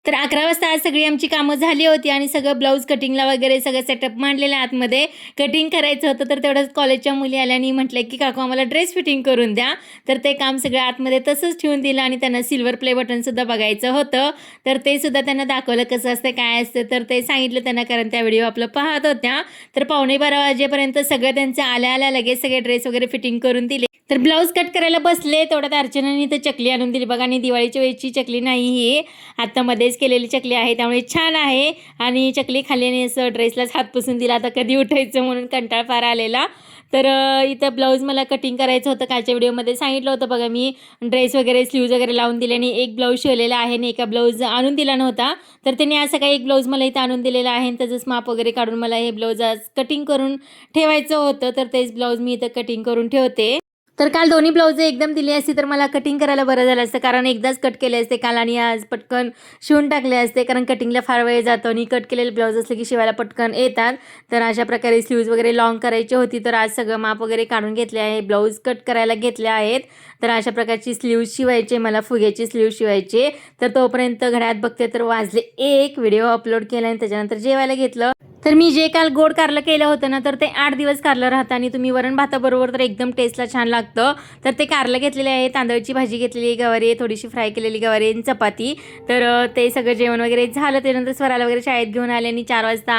तर 11 वाजता आज सगळी आमची कामं झाली होती आणि सगळं ब्लाऊज कटिंगला वगैरे सगळं सेटअप मांडलेलं आतमध्ये कटिंग करायचं होतं. तर तेवढंच कॉलेजच्या मुली आल्या आणि म्हटलं की काकू आम्हाला ड्रेस फिटिंग करून द्या. तर ते काम सगळं आतमध्ये तसंच ठेवून दिलं आणि त्यांना सिल्वर प्ले बटनसुद्धा बघायचं होतं. तर ते सुद्धा त्यांना दाखवलं कसं असतं काय असतं. तर ते सांगितलं त्यांना, कारण त्या व्हिडिओ आपलं पाहत होत्या. तर 11:45 वाजेपर्यंत सगळं त्यांचं आल्या लगेच सगळे ड्रेस वगैरे फिटिंग करून दिले. तर ब्लाऊज कट करायला बसले तेवढ्यात अर्चनाने तर चकली आणून दिली बघा. आणि दिवाळीच्या वेळची चकली नाही, ही आता मध्येच केलेली चकली आहे, त्यामुळे छान आहे. आणि चकली खाल्ल्याने असं ड्रेसलाच हात पुसून दिला. आता कधी उठायचं म्हणून कंटाळ फार आलेला. तर इथं ब्लाऊज मला कटिंग करायचं होतं. कालच्या व्हिडिओमध्ये सांगितलं होतं बघा, मी ड्रेस वगैरे स्लीव्ज वगैरे लावून दिले आणि एक ब्लाऊज शिवलेला आहे आणि एका ब्लाऊज आणून दिला नव्हता. तर त्यांनी आज सकाळी एक ब्लाऊज मला इथं आणून दिलेला आहे आणि त्याचंच माप वगैरे काढून मला हे ब्लाऊज आज कटिंग करून ठेवायचं होतं. तर तेच ब्लाऊज मी इथं कटिंग करून ठेवते. तर काल दोन्ही ब्लाऊज एकदम दिली असती तर मला कटिंग करायला बरं झालं असतं, कारण एकदाच कट केले असते काल आणि आज पटकन शिवून टाकले असते, कारण कटिंगला फार वेळ जातो आणि कट केलेले ब्लाऊज असले की शिवायला पटकन येतात. तर अशा प्रकारे स्लीव्ज वगैरे लॉंग करायची होती, तर आज सगळं माप वगैरे काढून घेतले आहे, ब्लाऊज कट करायला घेतले आहेत. तर अशा प्रकारची स्लीव्ज शिवायचे मला, फुग्याची स्लीव्ज शिवायचे. तर तोपर्यंत घड्याळात बघते तर वाजले 1. व्हिडिओ अपलोड केला आणि त्याच्यानंतर जेवायला घेतलं. तर मी जे काल गोड कारलं केलं होतं ना, तर ते 8 दिवस कारलं राहतं आणि तुम्ही वरण भाताबरोबर तर एकदम टेस्टला छान लागतं. तर ते कारलं घेतलेले आहे, तांदळाची भाजी घेतलेली आहे, गवारी थोडीशी फ्राय केलेली गवारी आणि चपाती. तर ते सगळं जेवण वगैरे झालं. त्यानंतर स्वराला वगैरे शाळेत घेऊन आले आणि 4 वाजता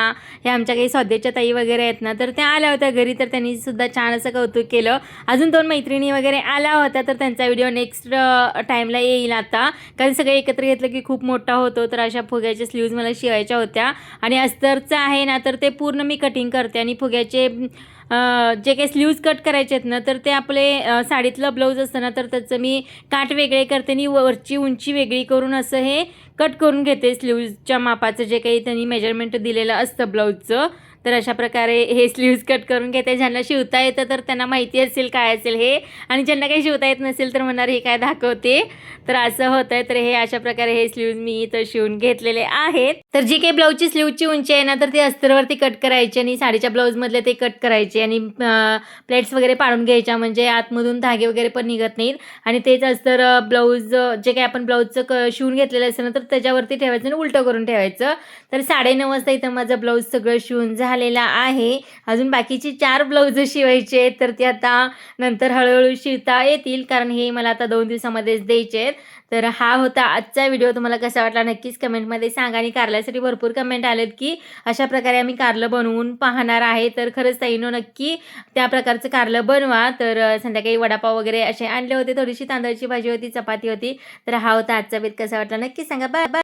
हे आमच्या काही स्वाध्याच्या ताई वगैरे आहेत ना, तर त्या आल्या होत्या घरी. तर त्यांनी सुद्धा छान असं कौतुक केलं. अजून 2 मैत्रिणी वगैरे आल्या होत्या, तर त्यांचा व्हिडिओ नेक्स्ट टाईमला येईल आता, कारण सगळे एकत्र घेतलं की खूप मोठा होतो. तर अशा फुग्याच्या स्लीव्ज मला शिवायच्या होत्या आणि अस्तरचं आहे ना, तर ते पूर्ण मी कटिंग करते आणि फुग्याचे जे काही स्लीव्ज कट करायचे आहेत ना, तर ते आपले साडीतलं ब्लाऊज असतं ना, तर त्याचं मी काठ वेगळे करते आणि वरची उंची वेगळी करून असं हे कट करून घेते स्लीव्जच्या मापाचं, जे काही त्यांनी मेजरमेंट दिलेलं असतं ब्लाऊजचं. तर अशा प्रकारे हे स्लीव्ज कट करून घेते. ज्यांना शिवता येतं तर त्यांना माहिती असेल काय असेल हे, आणि ज्यांना काही शिवता येत नसेल तर म्हणणार हे काय दाखवते. तर असं होतं आहे. तर हे अशा प्रकारे हे स्लीव्ज मी इथं शिवून घेतलेले आहेत. तर जी काही ब्लाऊजची स्लीव्जची उंची आहे ना, तर ती अस्तरवरती कट करायची आणि साडीच्या ब्लाऊजमधले ते कट करायचे आणि प्लेट्स वगैरे पाडून घ्यायच्या, म्हणजे आतमधून धागे वगैरे पण निघत नाहीत. आणि तेच अस्तर ब्लाऊज जे काही आपण ब्लाऊजचं शिवून घेतलेलं असतं ना, तर त्याच्यावरती ठेवायचं आणि उलटं करून ठेवायचं. तर 9:30 वाजता इथं माझं ब्लाऊज सगळं शिवून झालेला आहे. अजून बाकीची 4 ब्लाऊज शिवायचे आहेत, तर ते आता नंतर हळूहळू शिवता येतील, कारण हे मला आता 2 दिवसामध्येच द्यायचे आहेत. तर हा होता आजचा व्हिडिओ. तुम्हाला कसा वाटला नक्कीच कमेंटमध्ये सांगा. आणि कारल्यासाठी भरपूर कमेंट आलेत की अशा प्रकारे आम्ही कारलं बनवून पाहणार आहे. तर खरंच ताईनो, नक्की त्या प्रकारचं कारलं बनवा. तर संध्याकाळी वडापाव वगैरे असे आणले होते, थोडीशी तांदळाची भाजी होती, चपाती होती. तर हा होता आजचा बेत. कसा वाटला नक्की सांगा. Bye bye.